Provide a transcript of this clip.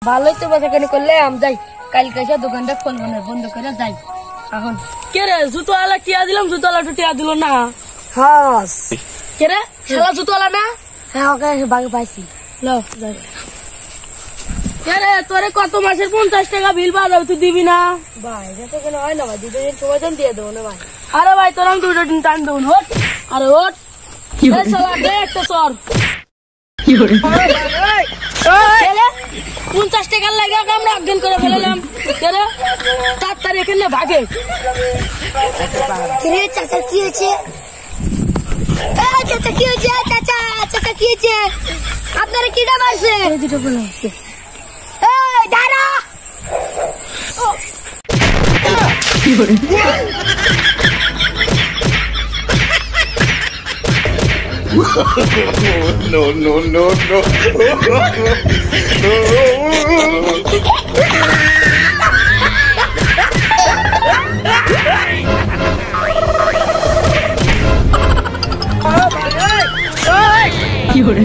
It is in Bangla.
ভালোই তো বেচাকেনি করলে আমি যাই কালকে এসে দোকানটা খুলবো না বন্ধ করে যাই এখন কে রে জুতোওয়ালা টিয়া দিলাম জুতোওয়ালা তো টিয়া দিল না হ্যাঁ কে রে শালা জুতোওয়ালা না হ্যাঁ ওকে বাগে পাইছি লো যাই কে রে তোরে কত মাসের 50 টাকা বিল বাজাও তুই দিবি না ভাই এটা কেন হয় না ভাই দুটো দিন সময় দেন দিয়ে দেবো না ভাই আরে ভাই তোর আমি দুটো দিন টাইম দেবো হট আরে হট এই শালা দে একটা সর কি করে 50 টাকার লাগে আমরা অজ্ঞান করে ফেললাম কে রে 4 তারিখ এখানে ভাগে রে চাচা কি হয়েছে চাচা কি হয়েছে চাচা চাচা কি হয়েছে আপনারা কিটা মারছে দুটো বলে এই দাঁড়া কি করে no, no, no, no. কি করে